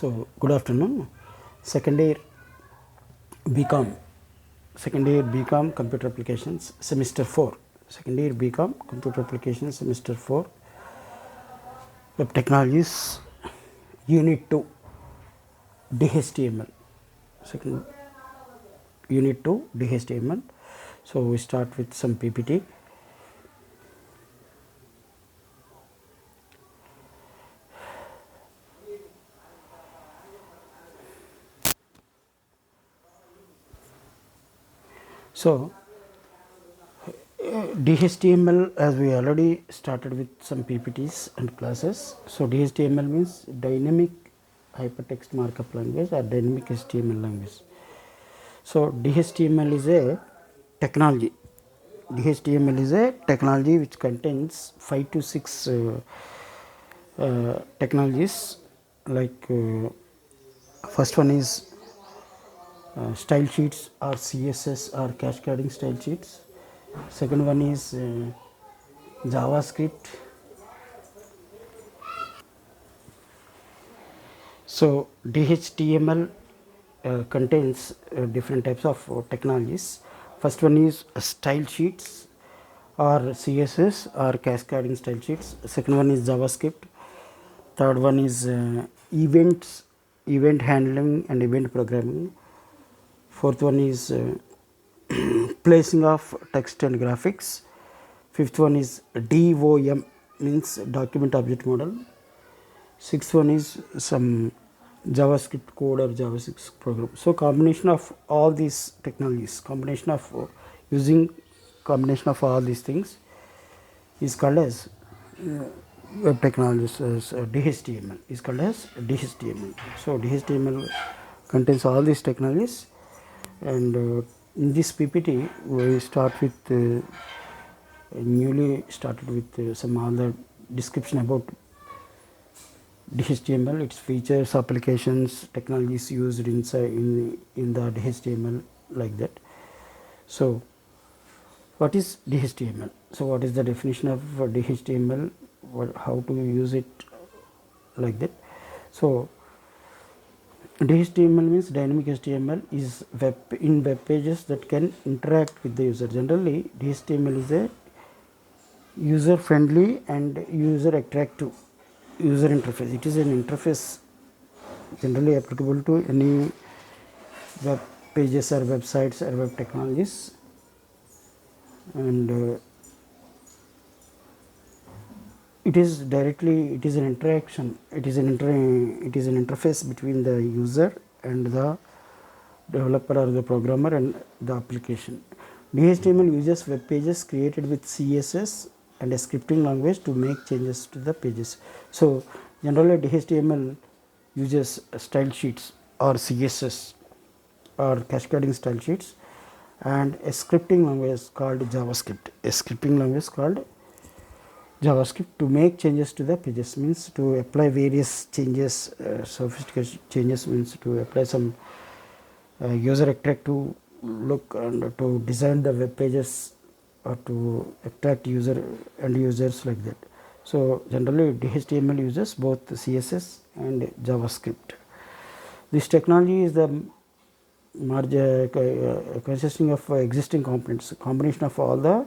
So, good afternoon. Second year Bcom, Computer Applications, Semester 4. Second year Bcom Computer Applications, Semester 4. Web Technologies, Unit 2, DHTML. Second Unit 2, DHTML. So, we start with some PPT. So, DHTML, as we already started with some PPTs and classes. So, DHTML means Dynamic Hypertext Markup Language or Dynamic HTML language. So, DHTML is a technology. DHTML is a technology which contains 5 to 6 technologies, like first one is style sheets or CSS or cascading style sheets. Second one is JavaScript. So, DHTML contains different types of technologies. First one is style sheets or CSS or cascading style sheets. Second one is JavaScript. Third one is event handling and event programming. Fourth one is placing of text and graphics. Fifth one is DOM, means document object model. Sixth one is some JavaScript code or JavaScript program. So, combination of all these technologies, combination of all these things is called as web technologies, as DHTML is called as DHTML. So, DHTML contains all these technologies, and in this PPT we start with newly started with some other description about DHTML, its features, applications, technologies used inside in the DHTML, like that. So, what is DHTML? So, what is the definition of DHTML? How to use it, like that? So, DHTML means dynamic HTML is web pages that can interact with the user. Generally, DHTML is a user friendly and user attractive user interface. It is an interface generally applicable to any web pages or websites or web technologies, and it is an interaction, it is an interface between the user and the developer or the programmer and the application. DHTML uses web pages created with CSS and a scripting language to make changes to the pages. So, generally DHTML uses style sheets or CSS or cascading style sheets and a scripting language called JavaScript to make changes to the pages, means to apply various changes, sophisticated changes, means to apply some user attractive look and to design the web pages or to attract end users, like that. So, generally DHTML uses both CSS and JavaScript. This technology is the consisting of existing components, combination of all the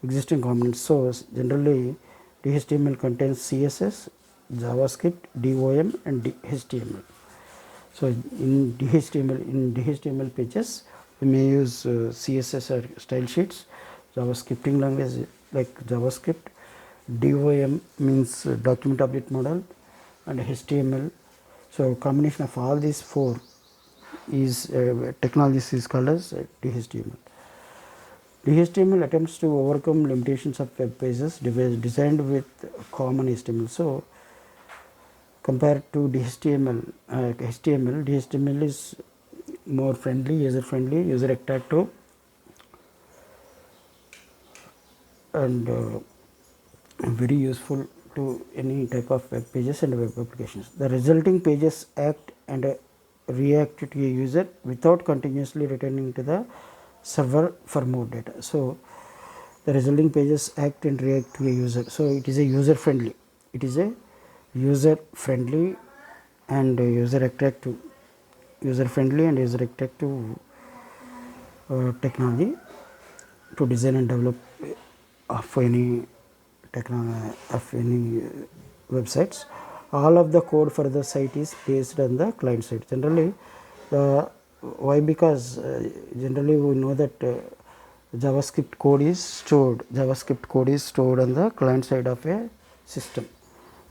existing components. So, generally DHTML contains CSS, JavaScript, DOM and HTML. So, in DHTML pages we may use CSS or style sheets, JavaScripting language like JavaScript, DOM means document object model, and HTML. So, combination of all these four is technologies is called as DHTML. DHTML attempts to overcome limitations of web pages designed with common HTML. So, compared to DHTML is more friendly, user attractive, and very useful to any type of web pages and web applications. The resulting pages act and react to a user without continuously returning to the server for more data. So, the resulting pages act and react to a user. So, it is a user friendly. and user attractive, user friendly and user attractive technology to design and develop of any technology of any websites. All of the code for the site is based on the client side. Generally, why? Because generally we know that JavaScript code is stored. JavaScript code is stored on the client side of a system.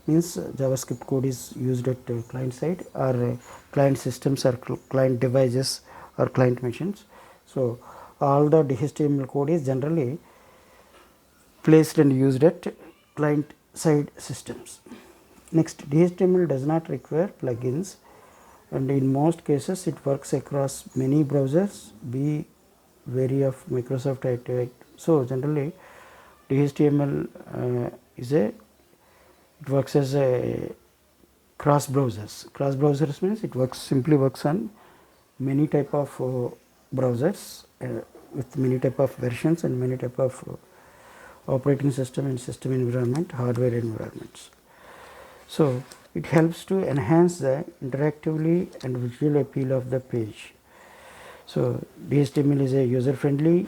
Means JavaScript code is used at client side or client systems or client devices or client machines. So all the HTML code is generally placed and used at client side systems. Next, HTML does not require plugins, and in most cases it works across many browsers, be wary of Microsoft Activate. So generally HTML is a, it works as a cross browsers. Cross browsers means it works, simply works on many type of browsers with many type of versions and many type of operating system and system environment, hardware environments. So it helps to enhance the interactively and visual appeal of the page. So HTML is a user friendly,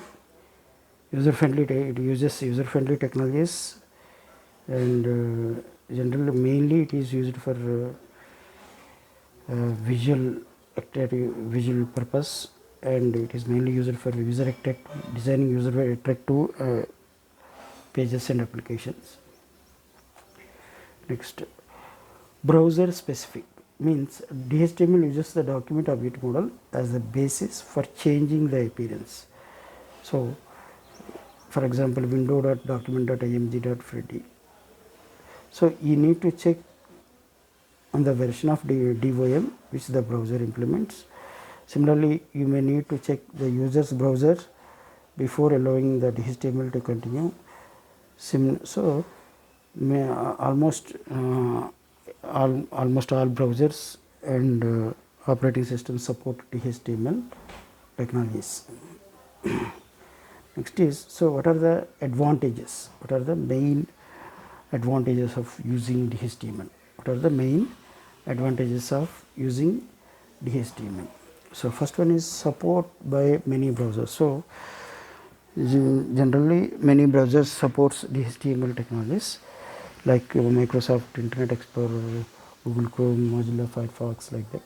it uses user friendly technologies, and generally mainly it is used for visual purpose, and it is mainly used for user attractive, designing user attractive pages and applications. Next, browser specific means HTML uses the document object model as the basis for changing the appearance. So for example, window.document.img.freddy. So you need to check on the version of DOM which the browser implements. Similarly, you may need to check the user's browser before allowing the HTML to continue. So almost all browsers and operating systems support HTML technologies. Next is, so what are the advantages? What are the main advantages of using HTML? What are the main advantages of using HTML? So first one is support by many browsers. So generally many browsers supports HTML technologies like Microsoft Internet Explorer, Google Chrome, Mozilla Firefox, like that.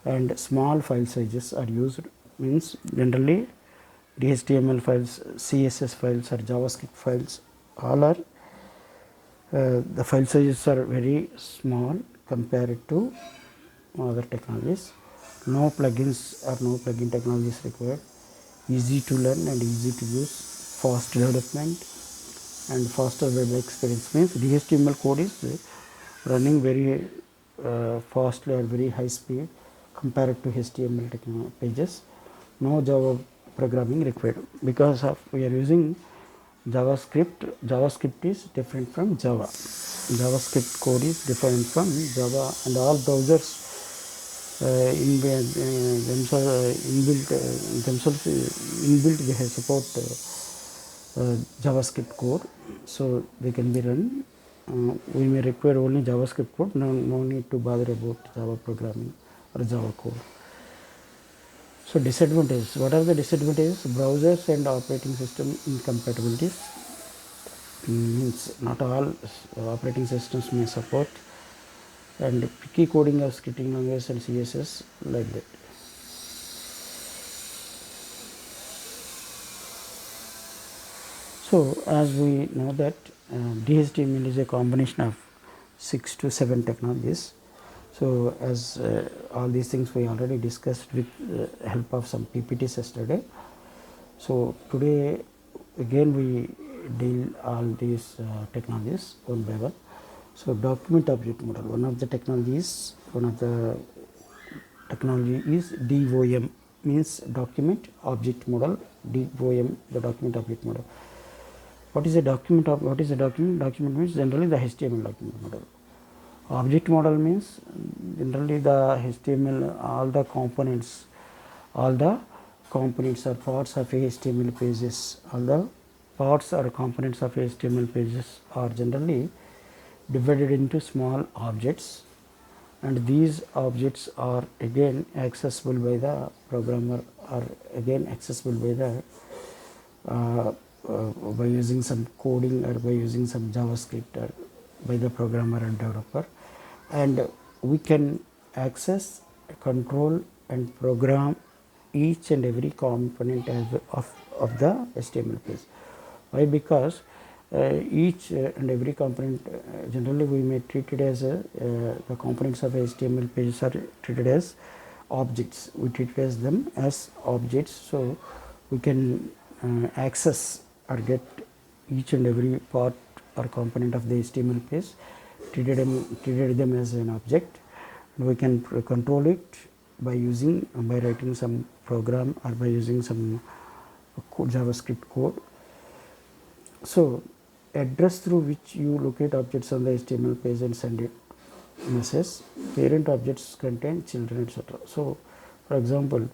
And small file sizes are used, means generally HTML files, CSS files or JavaScript files, all are the file sizes are very small compared to other technologies. No plugins or no plugin technologies required. Easy to learn and easy to use. Fast development and faster web experience means HTML code is running very fastly or very high speed compared to HTML pages. No Java programming required because of we are using JavaScript. JavaScript is different from Java. JavaScript code is different from Java, and all browsers inbuilt they have support JavaScript code, so they can be run. We may require only JavaScript code. No need to bother about Java programming or Java code. So disadvantages. What are the disadvantages? Browsers and operating system incompatibilities. Means not all operating systems may support, and picky coding of scripting languages and CSS, like that. So as we know that HTML is a combination of 6 to 7 technologies. So as all these things we already discussed with help of some PPTs yesterday. So today again we deal all these technologies one by one. So document object model, one of the technology is DOM, means document object model. DOM, the document object model. What is a document? What is a document? Document means generally the HTML document model. Object model means generally the HTML, all the components or parts of HTML pages. All the parts or components of HTML pages are generally divided into small objects, and these objects are again accessible by the programmer, or again accessible by the uh, by using some coding or by using some JavaScript or by the programmer and developer, and we can access, control and program each and every component of the HTML page. Why? Because each and every component, generally we may treat it as the components of HTML pages are treated as objects. We treat it as them as objects, so we can access or get each and every part or component of the HTML page, treated them as an object, and we can control it by writing some program or by using some JavaScript code. So address through which you locate objects on the HTML page and send it message. Parent objects contain children, etc. So for example,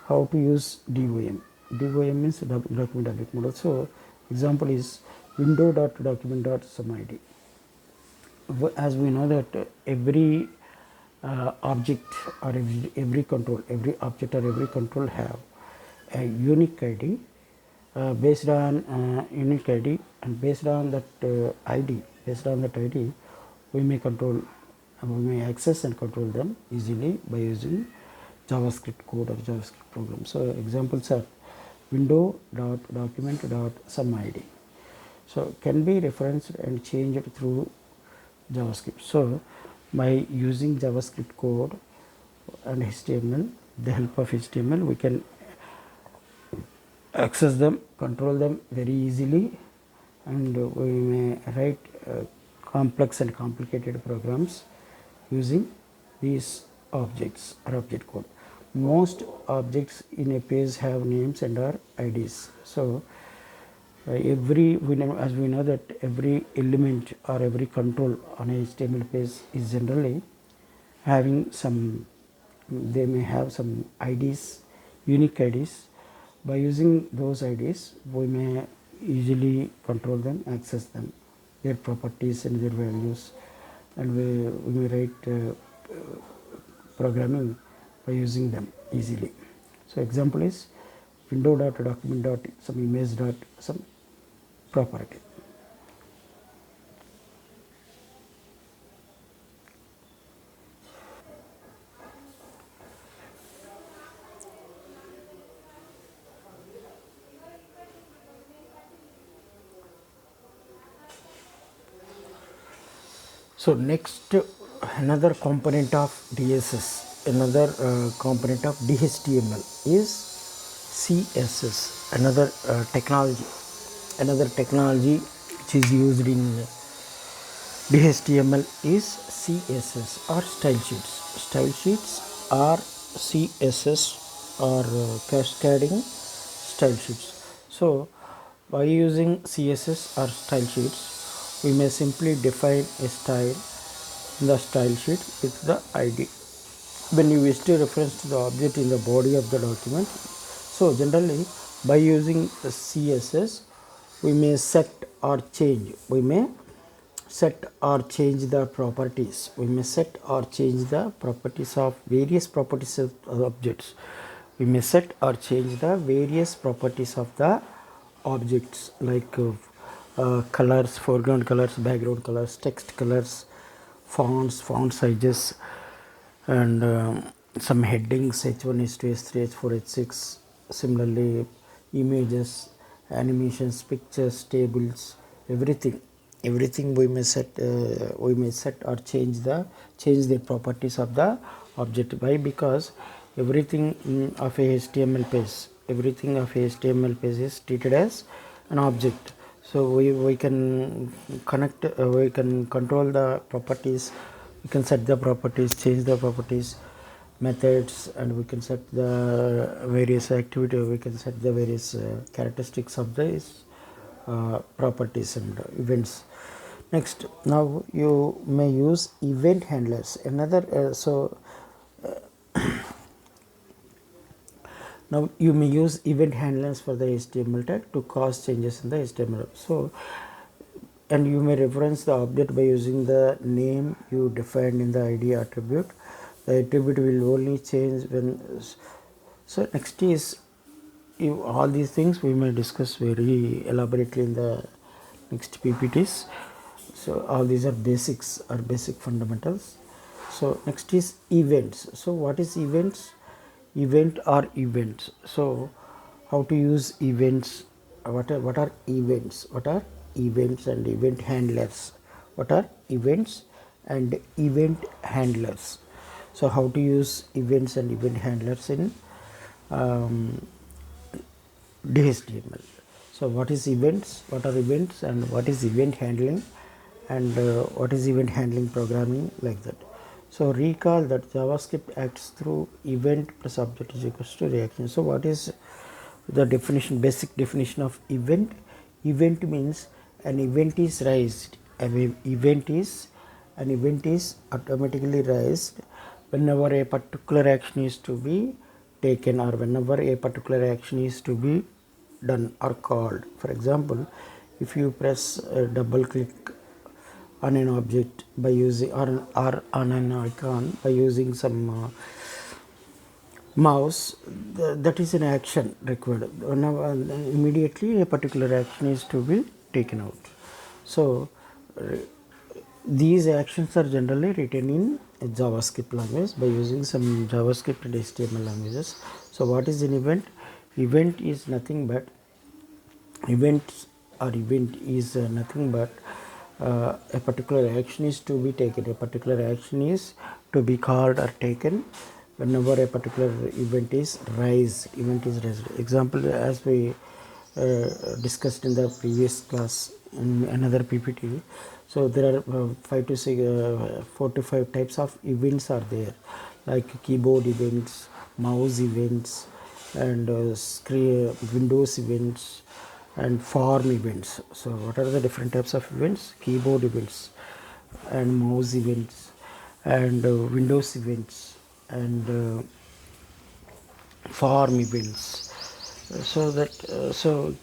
how to use DOM. DOM means document object model. So example is window.document.someID. As we know that every object or every control, every object or every control have a unique ID, based on unique ID, and based on that ID, we may access and control them easily by using JavaScript code or JavaScript program. So examples are window.document.someID. So can be referenced and changed through JavaScript. So by using JavaScript code and HTML, the help of HTML, we can access them, control them very easily, and we may write complex and complicated programs using these objects or object code. Most objects in a page have names and are IDs. So as we know that every element or every control on a HTML page is generally having some, they may have some IDs, unique IDs. By using those IDs, we may easily control them, access them, their properties and their values, and we may write programming by using them easily. So example is window.document.someimage.some property. So next, another component of DSS, another component of DHTML is CSS, another technology which is used in DHTML is CSS or style sheets. Style sheets are CSS or cascading style sheets. So by using CSS or style sheets, we may simply define a style in the style sheet with the ID when you wish to reference to the object in the body of the document. So generally by using CSS, we may set or change the properties. We may set or change the properties of various properties of objects. We may set or change the various properties of the objects, like colors, foreground colors, background colors, text colors, fonts, font sizes, and some headings H1, H2, H3, H4, H6. Similarly, images, animations, pictures, tables, everything we may set or change the properties of the object. Why? Because everything of a HTML page is treated as an object. So we can we can control the properties, we can set the properties, change the properties, methods, and we can set the various activity, we can set the various characteristics of these properties and events. Next, now you may use event handlers. Now you may use event handlers for the HTML tag to cause changes in the HTML. So and you may reference the object by using the name you defined in the id attribute. The attribute will only change when. So next is, all these things we may discuss very elaborately in the next PPTs. So all these are basics or basic fundamentals. So next is events. So what is events? Event or events. So how to use events? What are events? What are events and event handlers? What are events and event handlers? So how to use events and event handlers in DHTML. So what is events, what are events, and what is event handling, and what is event handling programming, like that. So recall that JavaScript acts through event plus object is equals to reaction. So what is the definition, basic definition of event? Event means an event is raised. An event is automatically raised whenever a particular action is to be taken, or whenever a particular action is to be done or called. For example, if you press double click on an object by using, or on an icon by using some mouse, that is an action required. Immediately a particular action is to be taken out. So these actions are generally written in JavaScript language by using some JavaScript and HTML languages. So what is an event? Event is nothing but events, or event is nothing but a particular action is to be taken, a particular action is to be called or taken whenever a particular event is raised. Example, as we discussed in the previous class in another PPT. So there are 4 to 5 types of events are there, like keyboard events, mouse events, and Windows events, and form events. So what are the different types of events? Keyboard events, and mouse events, and Windows events, and form events. So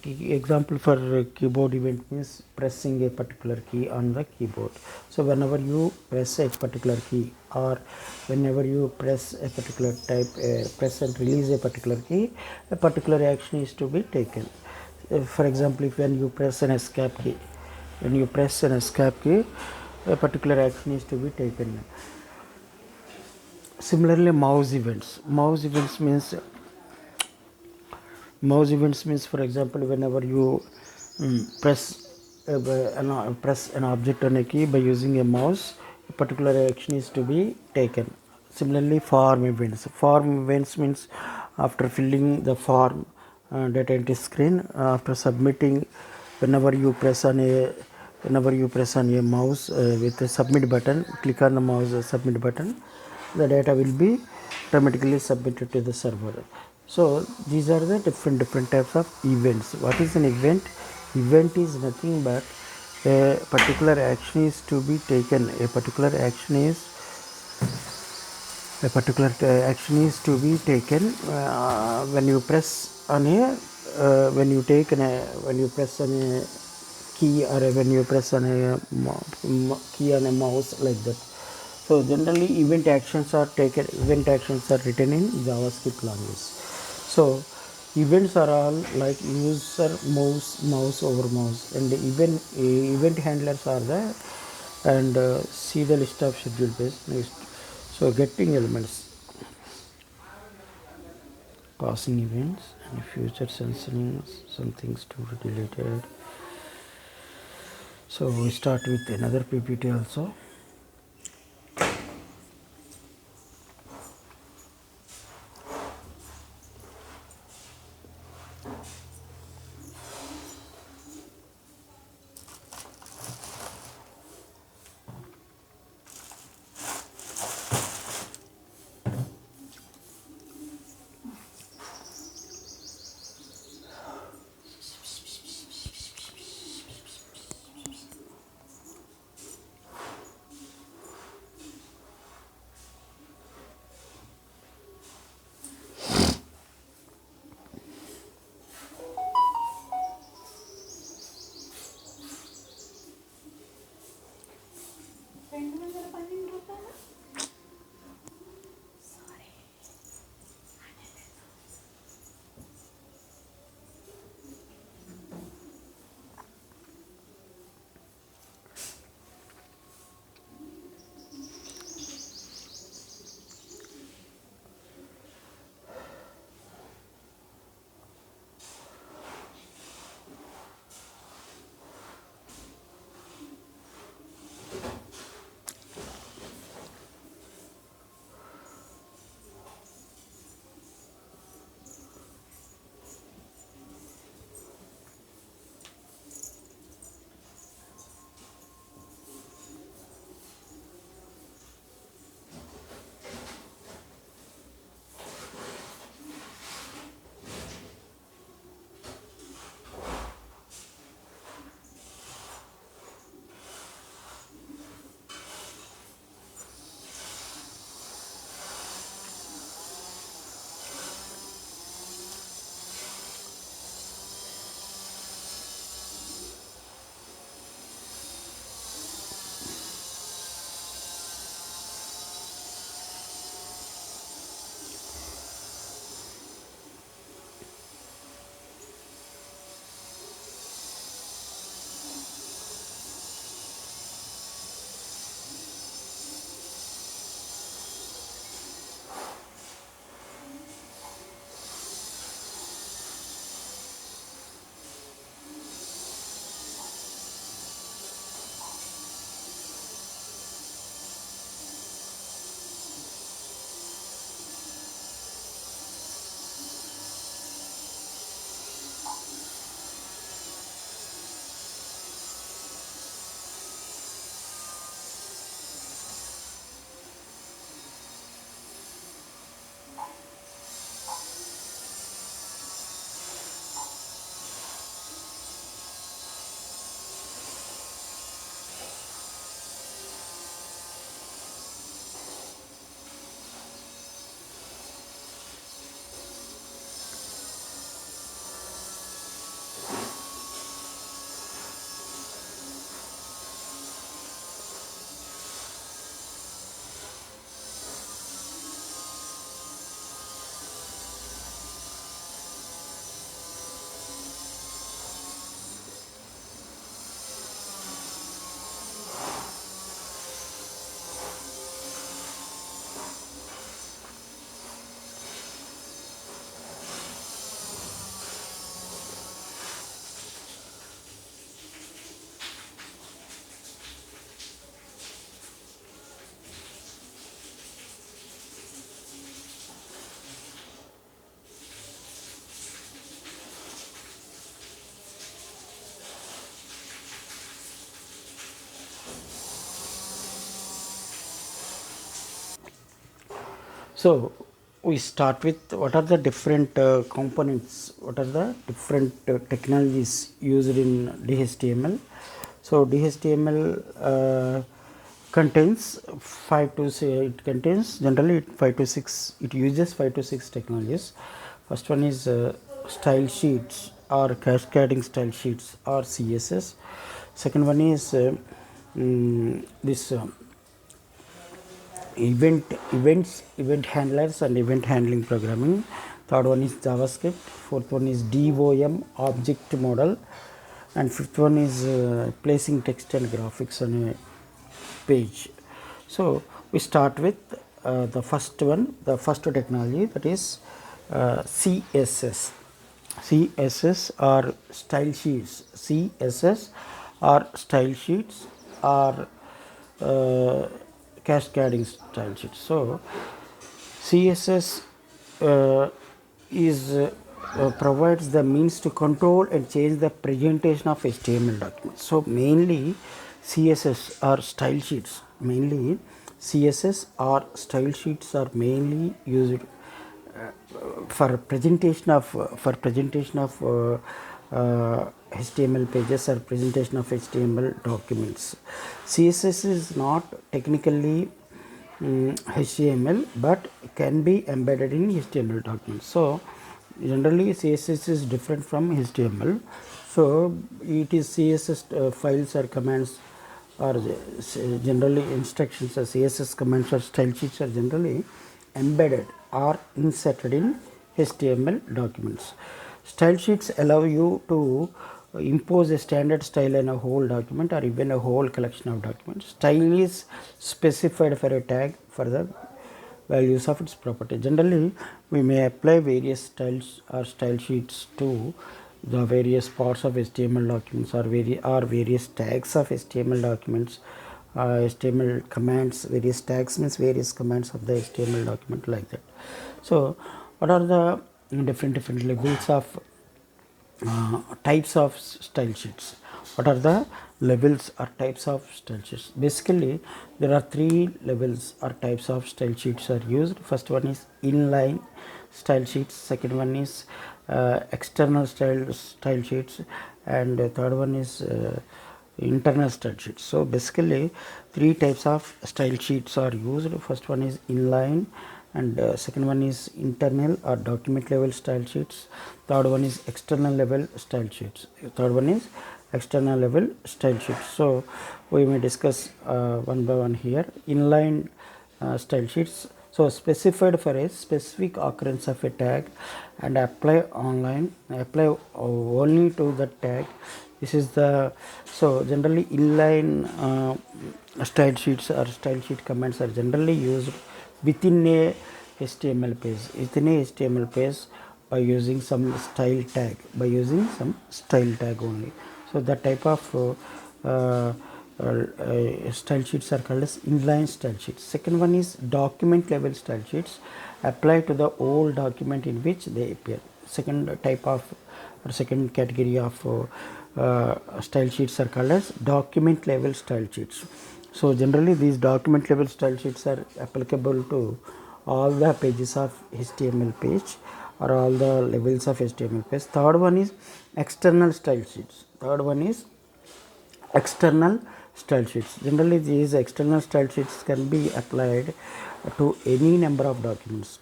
example for keyboard event means pressing a particular key on the keyboard. So whenever you press a particular key, or whenever you press a particular press and release a particular key, a particular action is to be taken. For example, if when you press an escape key, a particular action is to be taken. Similarly, mouse events means, for example, whenever you press an object on a key by using a mouse, a particular action is to be taken. Similarly, form events means after filling the form data entry screen, after submitting, whenever you press on a mouse with the submit button, click on the mouse submit button, the data will be automatically submitted to the server. So these are the different types of events. What is an event? Event is nothing but a particular action is to be taken. A particular action is to be taken when you press on a when you press on a key, or when you press on a key on a mouse, like that. So generally event actions are written in JavaScript language. So events are all like user mouse over mouse, and event handlers are there. And see the list of schedule based next. So getting elements, passing events, and future sensing some things to be deleted. So we start with another PPT also. So we start with what are the different components, what are the different technologies used in DHTML. So DHTML contains 5 to say it contains generally 5 to 6, it uses 5 to 6 technologies. First one is style sheets or cascading style sheets or CSS. Second one is this event handlers and event handling programming. Third one is JavaScript. Fourth one is DOM object model, and fifth one is placing text and graphics on a page. So we start with the first one, the first technology, that is CSS. CSS or style sheets. CSS or style sheets or cascading style sheets. So CSS is provides the means to control and change the presentation of HTML documents. So mainly CSS or style sheets, mainly CSS or style sheets are mainly used for presentation of HTML pages or presentation of HTML documents. CSS is not technically HTML, but can be embedded in HTML documents. So generally CSS is different from HTML. So it is CSS files or commands or generally instructions or CSS commands or style sheets are generally embedded or inserted in HTML documents. Style sheets allow you to impose a standard style in a whole document or even a whole collection of documents. Style is specified for a tag for the values of its property. Generally, we may apply various styles or style sheets to the various parts of HTML documents or various tags of HTML documents. HTML commands, various tags means various commands of the HTML document, like that. So, what are the different levels of types of style sheets? What are the levels or types of style sheets? Basically, there are three levels or types of style sheets are used. First one is inline style sheets, second one is external style sheets, and third one is internal style sheets. So basically, three types of style sheets are used. First one is inline, and second one is internal or document level style sheets. Third one is external level style sheets. Third one is external level style sheets. So we may discuss one by one here. Inline style sheets, so specified for a specific occurrence of a tag and apply only to the tag. This is the, so generally inline style sheets or style sheet commands are generally used within a HTML page, by using some style tag, only. So that type of style sheets are called as inline style sheets. Second one is document level style sheets, apply to the whole document in which they appear. Second type of or second category of style sheets are called as document level style sheets. So generally these document level style sheets are applicable to all the pages of HTML page or all the levels of HTML page. Third one is external style sheets. Generally these external style sheets can be applied to any number of documents,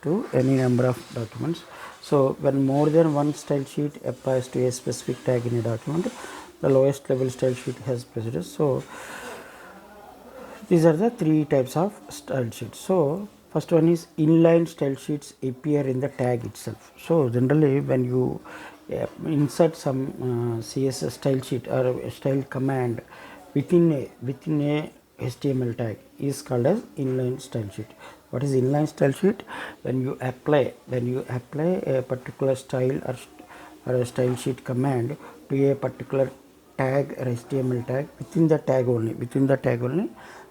So when more than one style sheet applies to a specific tag in a document, the lowest level style sheet has precedence. So these are the three types of style sheets. So first one is inline style sheets appear in the tag itself. So generally when you insert some CSS style sheet or a style command within a HTML tag is called as inline style sheet. What is inline style sheet? When you apply a particular style or a style sheet command to a particular tag or HTML tag within the tag only,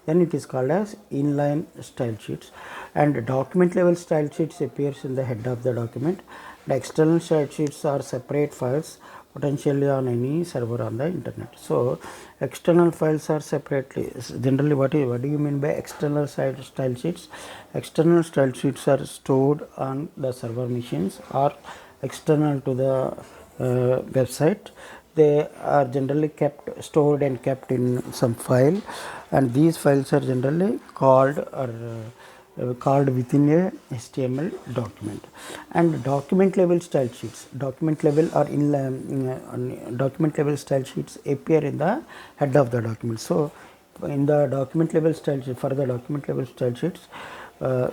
then it is called as inline style sheets. And document level style sheets appears in the head of the document. The external style sheets are separate files potentially on any server on the internet. So external files are separately. Generally, what do you mean by external style sheets? External style sheets are stored on the server machines or external to the website. They are generally stored and kept in some file, and these files are generally called within a HTML document. And document level style sheets, document level style sheets appear in the head of the document. So in the document level style sheet, for the document level style sheets,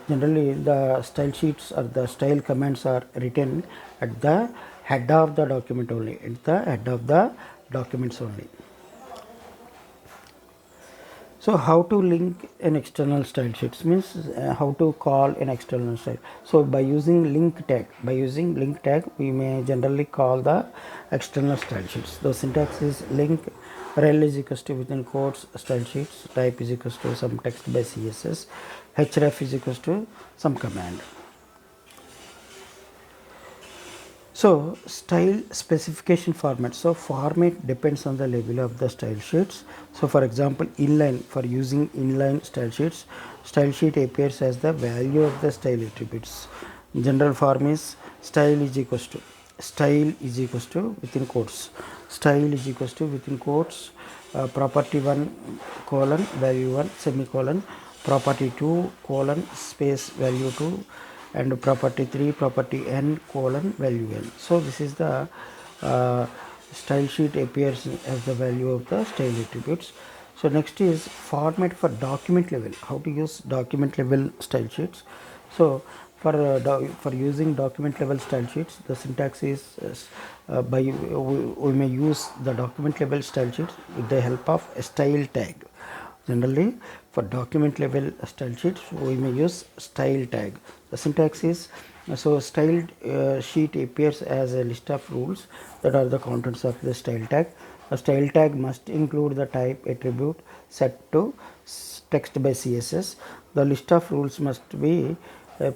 generally the style sheets or the style commands are written at the head of the document only, documents only. So how to link an external style sheets means how to call an external style. So by using link tag, we may generally call the external style sheets. The syntax is link rel is equals to within quotes style sheets, type is equals to some text by CSS, href is equals to some command. So style specification format. So format depends on the level of the style sheets. So for example, for using inline style sheets, style sheet appears as the value of the style attributes. General form is style is equals to within quotes, property 1 colon value 1 semicolon, property 2 colon space value 2, and property 3 property n colon value n. So this is the style sheet appears as the value of the style attributes. So next is format for document level. How to use document level style sheets. So for using document level style sheets, the syntax is we may use the document level style sheets with the help of a style tag. Generally, for document level style sheets, we may use style tag. The syntax is so styled sheet appears as a list of rules that are the contents of the style tag. A style tag must include the type attribute set to text by CSS. The list of rules must be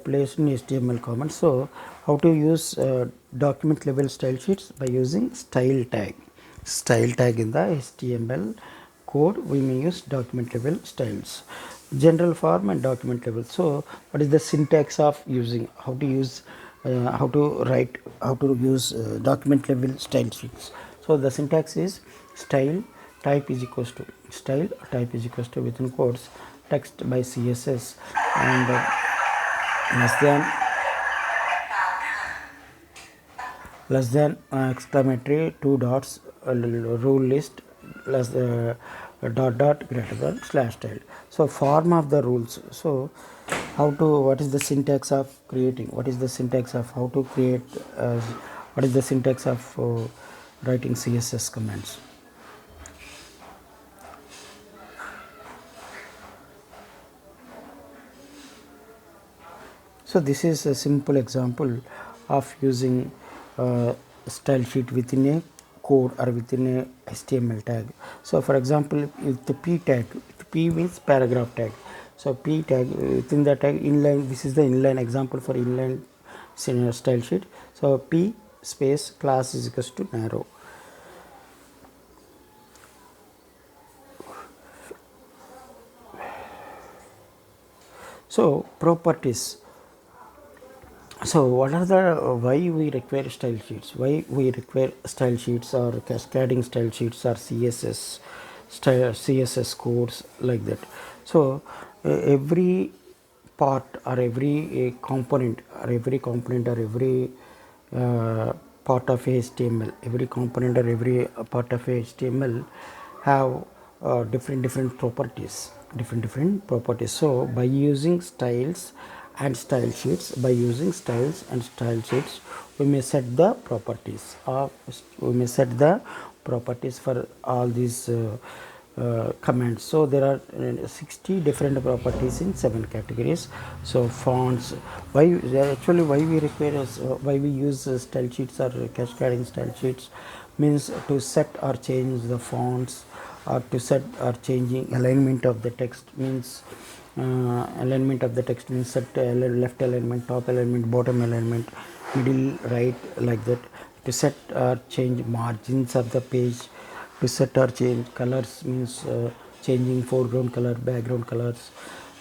placed in HTML comments. So, how to use document level style sheets? By using style tag. Style tag in the HTML code, we may use document level styles. General form and document level. So, what is the syntax of using? How to use? How to write? How to use document level style sheets? So, the syntax is style type is equals to style type is equals to within quotes text by CSS and less than exclamatory two dots rule list less dot dot greater than slash style. So form of the rules. So how to, what is the syntax of creating, what is the syntax of how to create what is the syntax of writing CSS commands. So this is a simple example of using style sheet within a code or within a HTML tag. So for example, if the p tag, p means paragraph tag. So p tag, within the tag inline, this is the inline example for inline style sheet. So p space class is equals to narrow. So properties. So what are the why we require style sheets? Why we require style sheets or cascading style sheets or CSS style CSS codes like that? So every part or every component or every part of HTML, every component or every part of HTML have different properties. So by using styles and style sheets, by using styles and style sheets, we may set the properties of for all these commands. So there are 60 different properties in 7 categories. So fonts, why we require why we use style sheets or cascading style sheets means to set or change the fonts, or to set or changing alignment of the text means alignment of the text means set left alignment, top alignment, bottom alignment, middle, right, like that. To set or change margins of the page, to set or change colors means changing foreground color, background colors,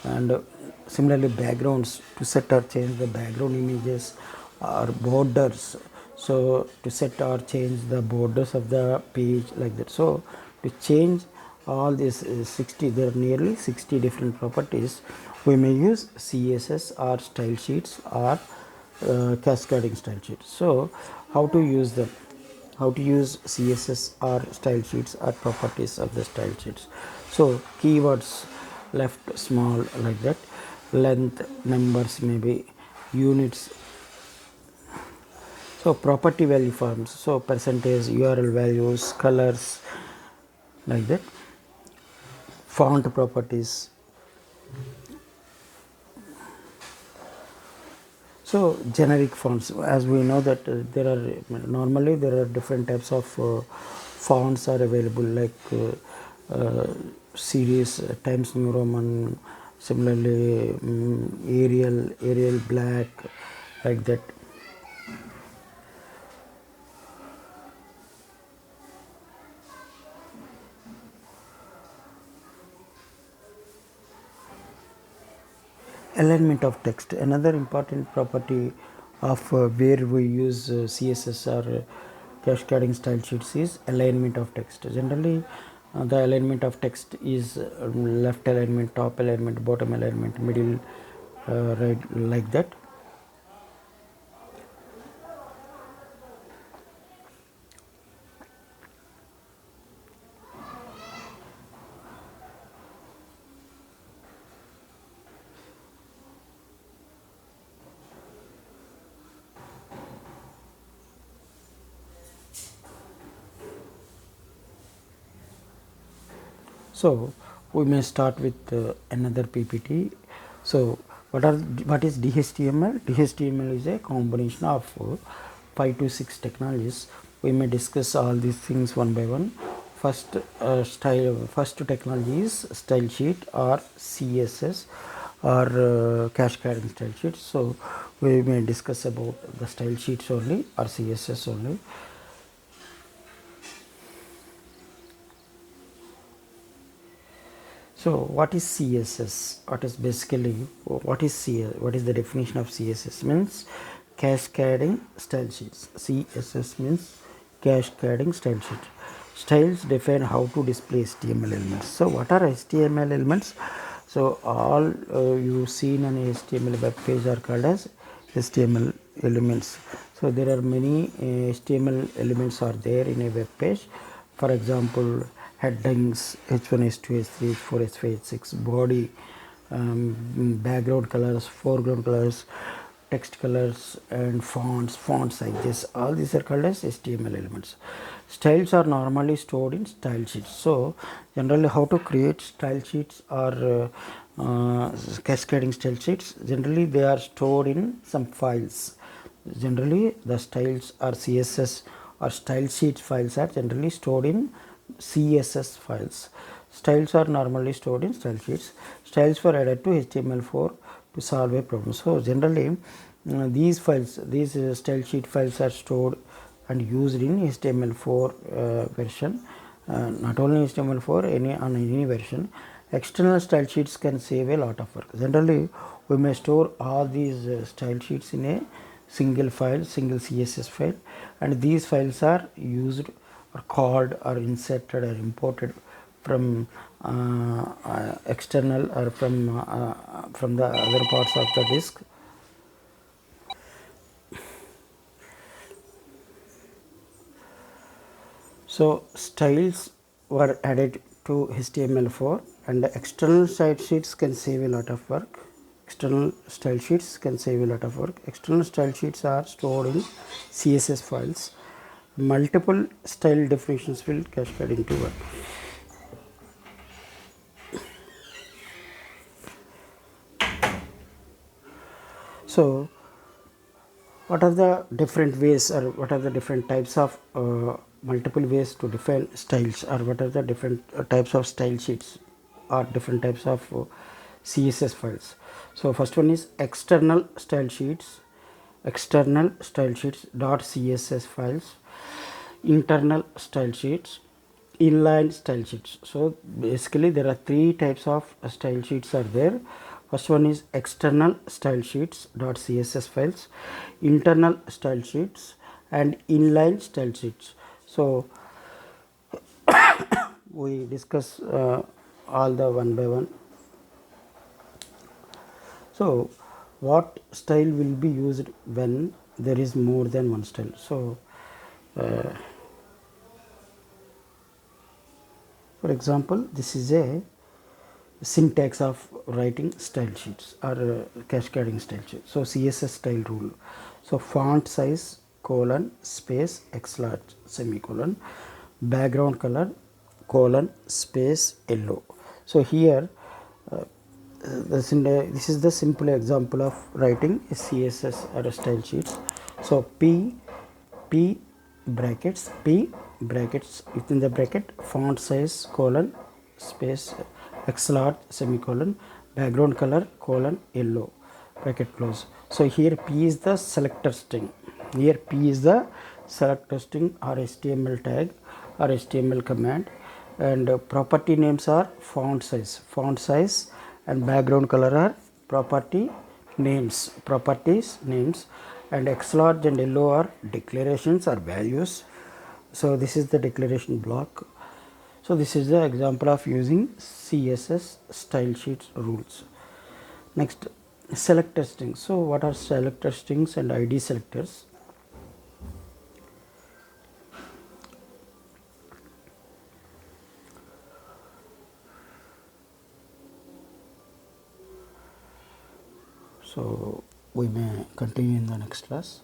and similarly backgrounds, to set or change the background images, or borders, so to set or change the borders of the page, like that. So to change all these 60, there are nearly 60 different properties, we may use CSS or style sheets or cascading style sheets. So how to use them? How to use CSS or style sheets or properties of the style sheets? So keywords left small, like that, length, numbers, maybe units. So property value forms, so percentage, URL values, colors, like that. Font properties. So generic fonts, as we know that there are different types of fonts are available, like series Times New Roman, similarly Arial black, like that. Alignment of text, another important property of where we use CSS or cascading style sheets is alignment of text. Generally the alignment of text is left alignment, top alignment, bottom alignment, middle, right, like that. So we may start with another PPT. So what is DHTML? DHTML is a combination of 5 to 6 technologies. We may discuss all these things one by one. First technology is style sheet or CSS or cascading style sheets. So we may discuss about the style sheets only or CSS only. So what is CSS? What is basically what is CSS? What is the definition of CSS? Means cascading style sheets. CSS means cascading style sheet. Styles define how to display HTML elements. So what are HTML elements? So all you seen on a HTML web page are called as HTML elements. So there are many HTML elements are there in a web page. For example, headings h1, h2, h3, h4, h5, h6, body, background colors, foreground colors, text colors, and font sizes. All these are called as HTML elements. Styles are normally stored in style sheets. So generally, how to create style sheets or cascading style sheets? Generally, they are stored in some files. Generally, the styles or CSS or style sheet files are generally stored in CSS files. Styles are normally stored in style sheets. Styles were added to HTML4 to solve a problem. So generally, these files, these style sheet files are stored and used in HTML4 version. Not only HTML4, on any version. External style sheets can save a lot of work. Generally, we may store all these style sheets in a single file, single CSS file, and these files are used or called or inserted or imported from external or from the other parts of the disk. So styles were added to HTML4 and the external style sheets can save a lot of work. External style sheets can save a lot of work. External style sheets are stored in CSS files. Multiple style definitions will cascade into one. So what are the different ways or what are the different types of multiple ways to define styles, or what are the different types of style sheets or different types of CSS files? So first one is external style sheets .css files, internal style sheets, inline style sheets. So basically there are three types of style sheets are there. First one is external style sheets .css files, internal style sheets, and inline style sheets. So we discuss all the one by one. So what style will be used when there is more than one style? So for example, this is a syntax of writing style sheets or cascading style sheets. So CSS style rule. So font size colon space x large semicolon, background color colon space yellow. So here this is the simple example of writing a CSS or a style sheets. So P brackets within the bracket font size colon space x large semicolon, background color colon yellow, bracket close. So here P is the selector string. Here P is the selector string or HTML tag or HTML command, and property names are font size and background color are properties names, and x large and yellow are declarations or values. So this is the declaration block. So this is the example of using CSS style sheets rules. Next, selector strings. So what are selector strings and ID selectors? So we may continue in the next class.